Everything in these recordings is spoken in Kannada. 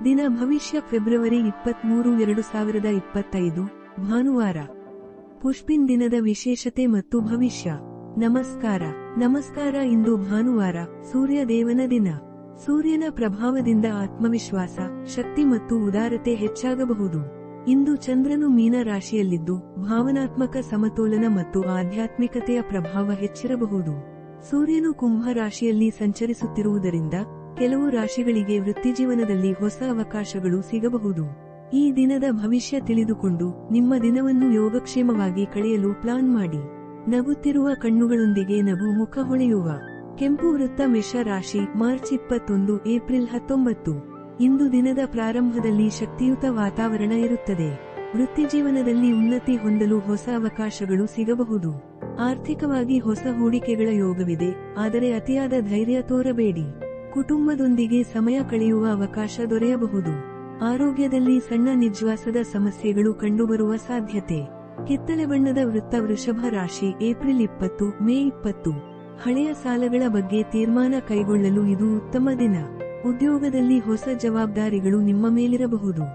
ದಿನ ಭವಿಷ್ಯ ಫೆಬ್ರವರಿ 23, 2025 ಭಾನುವಾರ. ಪುಷ್ಪಿನ್ ದಿನದ ವಿಶೇಷತೆ ಮತ್ತು ಭವಿಷ್ಯ. ನಮಸ್ಕಾರ. ಇಂದು ಭಾನುವಾರ, ಸೂರ್ಯ ದೇವನ ದಿನ. ಸೂರ್ಯನ ಪ್ರಭಾವದಿಂದ ಆತ್ಮವಿಶ್ವಾಸ, ಶಕ್ತಿ ಮತ್ತು ಉದಾರತೆ ಹೆಚ್ಚಾಗಬಹುದು. ಇಂದು ಚಂದ್ರನು ಮೀನ ರಾಶಿಯಲ್ಲಿದ್ದು, ಭಾವನಾತ್ಮಕ ಸಮತೋಲನ ಮತ್ತು ಆಧ್ಯಾತ್ಮಿಕತೆಯ ಪ್ರಭಾವ ಹೆಚ್ಚಿರಬಹುದು. ಸೂರ್ಯನು ಕುಂಭ ರಾಶಿಯಲ್ಲಿ ಸಂಚರಿಸುತ್ತಿರುವುದರಿಂದ ಕೆಲವು ರಾಶಿಗಳಿಗೆ ವೃತ್ತಿಜೀವನದಲ್ಲಿ ಹೊಸ ಅವಕಾಶಗಳು ಸಿಗಬಹುದು. ಈ ದಿನದ ಭವಿಷ್ಯ ತಿಳಿದುಕೊಂಡು ನಿಮ್ಮ ದಿನವನ್ನು ಯೋಗಕ್ಷೇಮವಾಗಿ ಕಳೆಯಲು ಪ್ಲಾನ್ ಮಾಡಿ. ನಗುತ್ತಿರುವ ಕಣ್ಣುಗಳೊಂದಿಗೆ ನಗು ಮುಖ ಹೊಳೆಯುವ. ಕೆಂಪು ವೃತ್ತ ಮೇಷ ರಾಶಿ, ಮಾರ್ಚ್ 21, ಏಪ್ರಿಲ್ 19. ಇಂದು ದಿನದ ಪ್ರಾರಂಭದಲ್ಲಿ ಶಕ್ತಿಯುತ ವಾತಾವರಣ ಇರುತ್ತದೆ. ವೃತ್ತಿಜೀವನದಲ್ಲಿ ಉನ್ನತಿ ಹೊಂದಲು ಹೊಸ ಅವಕಾಶಗಳು ಸಿಗಬಹುದು. ಆರ್ಥಿಕವಾಗಿ ಹೊಸ ಹೂಡಿಕೆಗಳ ಯೋಗವಿದೆ, ಆದರೆ ಅತಿಯಾದ ಧೈರ್ಯ ತೋರಬೇಡಿ. ಕುಟುಂಬದೊಂದಿಗೆ ಸಮಯ ಕಳೆಯುವ ಅವಕಾಶ ದೊರೆಯಬಹುದು. ಆರೋಗ್ಯದಲ್ಲಿ ಸಣ್ಣ ನಿಶ್ವಾಸದ ಸಮಸ್ಯೆಗಳು ಕಂಡುಬರುವ ಸಾಧ್ಯತೆ. ಕಿತ್ತಳೆ ಬಣ್ಣದ ವೃತ್ತ ವೃಷಭ ರಾಶಿ, ಏಪ್ರಿಲ್ 20, ಮೇ 20. ಹಳೆಯ ಸಾಲಗಳ ಬಗ್ಗೆ ತೀರ್ಮಾನ ಕೈಗೊಳ್ಳಲು ಇದು ಉತ್ತಮ ದಿನ. ಉದ್ಯೋಗದಲ್ಲಿ ಹೊಸ ಜವಾಬ್ದಾರಿಗಳು ನಿಮ್ಮ ಮೇಲಿರಬಹುದು.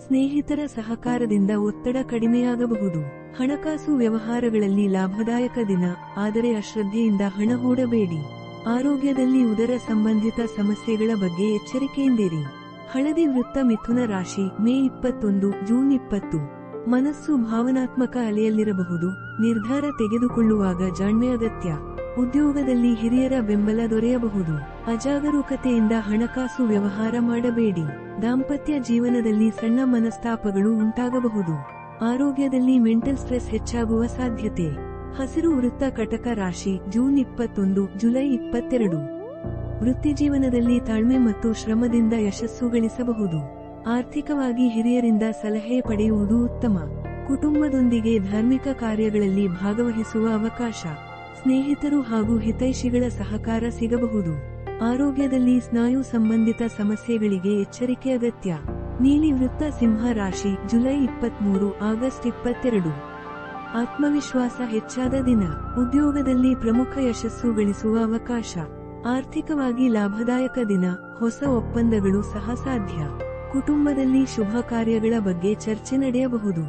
ಸ್ನೇಹಿತರ ಸಹಕಾರದಿಂದ ಒತ್ತಡ ಕಡಿಮೆಯಾಗಬಹುದು. ಹಣಕಾಸು ವ್ಯವಹಾರಗಳಲ್ಲಿ ಲಾಭದಾಯಕ ದಿನ, ಆದರೆ ಅಶ್ರದ್ಧೆಯಿಂದ ಹಣ ಹೂಡಬೇಡಿ. ಆರೋಗ್ಯದಲ್ಲಿ ಉದರ ಸಂಬಂಧಿತ ಸಮಸ್ಯೆಗಳ ಬಗ್ಗೆ ಎಚ್ಚರಿಕೆಯಿಂದಿರಿ. ಹಳದಿ ವೃತ್ತ ಮಿಥುನ ರಾಶಿ, ಮೇ 21, ಜೂನ್ 20. ಮನಸ್ಸು ಭಾವನಾತ್ಮಕ ಅಲೆಯಲ್ಲಿರಬಹುದು. ನಿರ್ಧಾರ ತೆಗೆದುಕೊಳ್ಳುವಾಗ ಜಾಣ್ಮೆ ಅಗತ್ಯ. ಉದ್ಯೋಗದಲ್ಲಿ ಹಿರಿಯರ ಬೆಂಬಲ ದೊರೆಯಬಹುದು. ಅಜಾಗರೂಕತೆಯಿಂದ ಹಣಕಾಸು ವ್ಯವಹಾರ ಮಾಡಬೇಡಿ. ದಾಂಪತ್ಯ ಜೀವನದಲ್ಲಿ ಸಣ್ಣ ಮನಸ್ತಾಪಗಳು ಉಂಟಾಗಬಹುದು. ಆರೋಗ್ಯದಲ್ಲಿ ಮೆಂಟಲ್ ಸ್ಟ್ರೆಸ್ ಹೆಚ್ಚಾಗುವ ಸಾಧ್ಯತೆ. ಹಸಿರು ವೃತ್ತ ಕಟಕ ರಾಶಿ, ಜೂನ್ 21, ಜುಲೈ 22. ವೃತ್ತಿಜೀವನದಲ್ಲಿ ತಾಳ್ಮೆ ಮತ್ತು ಶ್ರಮದಿಂದ ಯಶಸ್ಸು ಗಳಿಸಬಹುದು. ಆರ್ಥಿಕವಾಗಿ ಹಿರಿಯರಿಂದ ಸಲಹೆ ಪಡೆಯುವುದು ಉತ್ತಮ. ಕುಟುಂಬದೊಂದಿಗೆ ಧಾರ್ಮಿಕ ಕಾರ್ಯಗಳಲ್ಲಿ ಭಾಗವಹಿಸುವ ಅವಕಾಶ. ಸ್ನೇಹಿತರು ಹಾಗೂ ಹಿತೈಷಿಗಳ ಸಹಕಾರ ಸಿಗಬಹುದು. ಆರೋಗ್ಯದಲ್ಲಿ ಸ್ನಾಯು ಸಂಬಂಧಿತ ಸಮಸ್ಯೆಗಳಿಗೆ ಎಚ್ಚರಿಕೆ ಅಗತ್ಯ. ನೀಲಿ ವೃತ್ತ ಸಿಂಹ ರಾಶಿ, ಜುಲೈ 23, ಆಗಸ್ಟ್ 22. ಆತ್ಮವಿಶ್ವಾಸ ಹೆಚ್ಚಾದ ದಿನ. ಉದ್ಯೋಗದಲ್ಲಿ ಪ್ರಮುಖ ಯಶಸ್ಸು ಗಳಿಸುವ ಅವಕಾಶ. ಆರ್ಥಿಕವಾಗಿ ಲಾಭದಾಯಕ ದಿನ, ಹೊಸ ಒಪ್ಪಂದಗಳು ಸಹ ಸಾಧ್ಯ. ಕುಟುಂಬದಲ್ಲಿ ಶುಭ ಕಾರ್ಯಗಳ ಬಗ್ಗೆ ಚರ್ಚೆ ನಡೆಯಬಹುದು.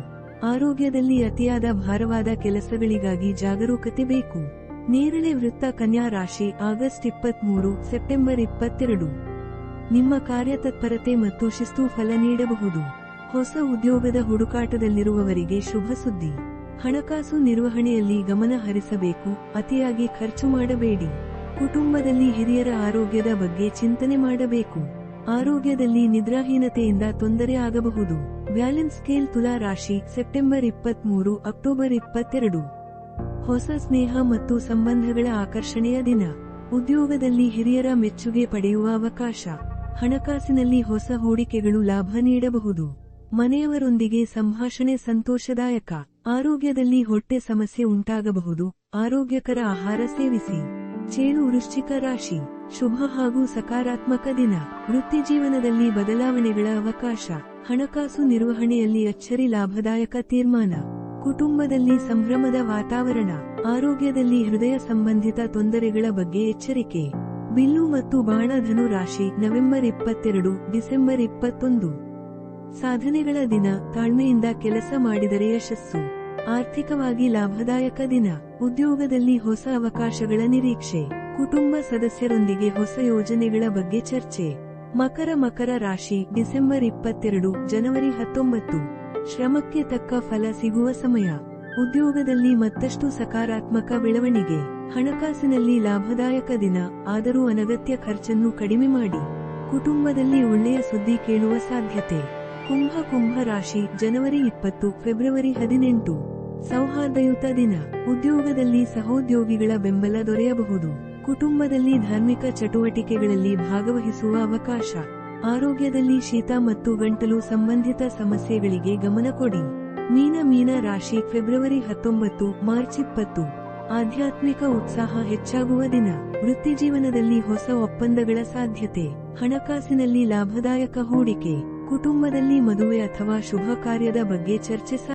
ಆರೋಗ್ಯದಲ್ಲಿ ಅತಿಯಾದ ಭಾರವಾದ ಕೆಲಸಗಳಿಗಾಗಿ ಜಾಗರೂಕತೆ ಬೇಕು. ನೇರಳೆ ವೃತ್ತ ಕನ್ಯಾ ರಾಶಿ, ಆಗಸ್ಟ್ 23, ಸೆಪ್ಟೆಂಬರ್ 22. ನಿಮ್ಮ ಕಾರ್ಯತತ್ಪರತೆ ಮತ್ತು ಶಿಸ್ತು ಫಲ ನೀಡಬಹುದು. ಹೊಸ ಉದ್ಯೋಗದ ಹುಡುಕಾಟದಲ್ಲಿರುವವರಿಗೆ ಶುಭ ಸುದ್ದಿ. ಹಣಕಾಸು ನಿರ್ವಹಣೆಯಲ್ಲಿ ಗಮನ ಹರಿಸಬೇಕು, ಅತಿಯಾಗಿ ಖರ್ಚು ಮಾಡಬೇಡಿ. ಕುಟುಂಬದಲ್ಲಿ ಹಿರಿಯರ ಆರೋಗ್ಯದ ಬಗ್ಗೆ ಚಿಂತನೆ ಮಾಡಬೇಕು. ಆರೋಗ್ಯದಲ್ಲಿ ನಿದ್ರಾಹೀನತೆಯಿಂದ ತೊಂದರೆ ಆಗಬಹುದು. ಬ್ಯಾಲೆನ್ಸ್ ಸ್ಕೇಲ್ ತುಲಾ ರಾಶಿ, ಸೆಪ್ಟೆಂಬರ್ 23, ಅಕ್ಟೋಬರ್ 22. ಹೊಸ ಸ್ನೇಹ ಮತ್ತು ಸಂಬಂಧಗಳ ಆಕರ್ಷಣೆಯ ದಿನ. ಉದ್ಯೋಗದಲ್ಲಿ ಹಿರಿಯರ ಮೆಚ್ಚುಗೆ ಪಡೆಯುವ ಅವಕಾಶ. ಹಣಕಾಸಿನಲ್ಲಿ ಹೊಸ ಹೂಡಿಕೆಗಳು ಲಾಭ ನೀಡಬಹುದು. ಮನೆಯವರೊಂದಿಗೆ ಸಂಭಾಷಣೆ ಸಂತೋಷದಾಯಕ. ಆರೋಗ್ಯದಲ್ಲಿ ಹೊಟ್ಟೆ ಸಮಸ್ಯೆ ಉಂಟಾಗಬಹುದು. ಆರೋಗ್ಯಕರ ಆಹಾರ ಸೇವಿಸಿ. ಚೇಳು ವೃಶ್ಚಿಕ ರಾಶಿ, ಶುಭ ಹಾಗೂ ಸಕಾರಾತ್ಮಕ ದಿನ. ವೃತ್ತಿಜೀವನದಲ್ಲಿ ಬದಲಾವಣೆಗಳ ಅವಕಾಶ. ಹಣಕಾಸು ನಿರ್ವಹಣೆಯಲ್ಲಿ ಅಚ್ಚರಿ ಲಾಭದಾಯಕ ತೀರ್ಮಾನ. ಕುಟುಂಬದಲ್ಲಿ ಸಂಭ್ರಮದ ವಾತಾವರಣ. ಆರೋಗ್ಯದಲ್ಲಿ ಹೃದಯ ಸಂಬಂಧಿತ ತೊಂದರೆಗಳ ಬಗ್ಗೆ ಎಚ್ಚರಿಕೆ. ಬಿಲ್ಲು ಮತ್ತು ಬಾಣ ಧನು ರಾಶಿ, ನವೆಂಬರ್ 22, ಡಿಸೆಂಬರ್ 21. ಸಾಧನೆಗಳ ದಿನ. ತಾಳ್ಮೆಯಿಂದ ಕೆಲಸ ಮಾಡಿದರೆ ಯಶಸ್ಸು. ಆರ್ಥಿಕವಾಗಿ ಲಾಭದಾಯಕ ದಿನ. ಉದ್ಯೋಗದಲ್ಲಿ ಹೊಸ ಅವಕಾಶಗಳ ನಿರೀಕ್ಷೆ. ಕುಟುಂಬ ಸದಸ್ಯರೊಂದಿಗೆ ಹೊಸ ಯೋಜನೆಗಳ ಬಗ್ಗೆ ಚರ್ಚೆ. ಮಕರ ರಾಶಿ, ಡಿಸೆಂಬರ್ 22, ಜನವರಿ 19. ಶ್ರಮಕ್ಕೆ ತಕ್ಕ ಫಲ ಸಿಗುವ ಸಮಯ. ಉದ್ಯೋಗದಲ್ಲಿ ಮತ್ತಷ್ಟು ಸಕಾರಾತ್ಮಕ ಬೆಳವಣಿಗೆ. ಹಣಕಾಸಿನಲ್ಲಿ ಲಾಭದಾಯಕ ದಿನ, ಆದರೂ ಅನಗತ್ಯ ಖರ್ಚನ್ನು ಕಡಿಮೆ ಮಾಡಿ. ಕುಟುಂಬದಲ್ಲಿ ಒಳ್ಳೆಯ ಸುದ್ದಿ ಕೇಳುವ ಸಾಧ್ಯತೆ. ಕುಂಭ ರಾಶಿ, ಜನವರಿ 20, ಫೆಬ್ರವರಿ 18. ಸೌಹಾರ್ದಯುತ ದಿನ. ಉದ್ಯೋಗದಲ್ಲಿ ಸಹೋದ್ಯೋಗಿಗಳ ಬೆಂಬಲ ದೊರೆಯಬಹುದು. ಕುಟುಂಬದಲ್ಲಿ ಧಾರ್ಮಿಕ ಚಟುವಟಿಕೆಗಳಲ್ಲಿ ಭಾಗವಹಿಸುವ ಅವಕಾಶ. ಆರೋಗ್ಯದಲ್ಲಿ ಶೀತ ಮತ್ತು ಗಂಟಲು ಸಂಬಂಧಿತ ಸಮಸ್ಯೆಗಳಿಗೆ ಗಮನ ಕೊಡಿ. ಮೀನ ರಾಶಿ, ಫೆಬ್ರವರಿ 19, ಮಾರ್ಚ್ 20. ಆಧ್ಯಾತ್ಮಿಕ ಉತ್ಸಾಹ ಹೆಚ್ಚಾಗುವ ದಿನ. ವೃತ್ತಿಜೀವನದಲ್ಲಿ ಹೊಸ ಒಪ್ಪಂದಗಳ ಸಾಧ್ಯತೆ. ಹಣಕಾಸಿನಲ್ಲಿ ಲಾಭದಾಯಕ ಹೂಡಿಕೆ. ಕುಟುಂಬದಲ್ಲಿ ಮದುವೆ ಅಥವಾ ಶುಭ ಕಾರ್ಯದ ಬಗ್ಗೆ ಚರ್ಚೆ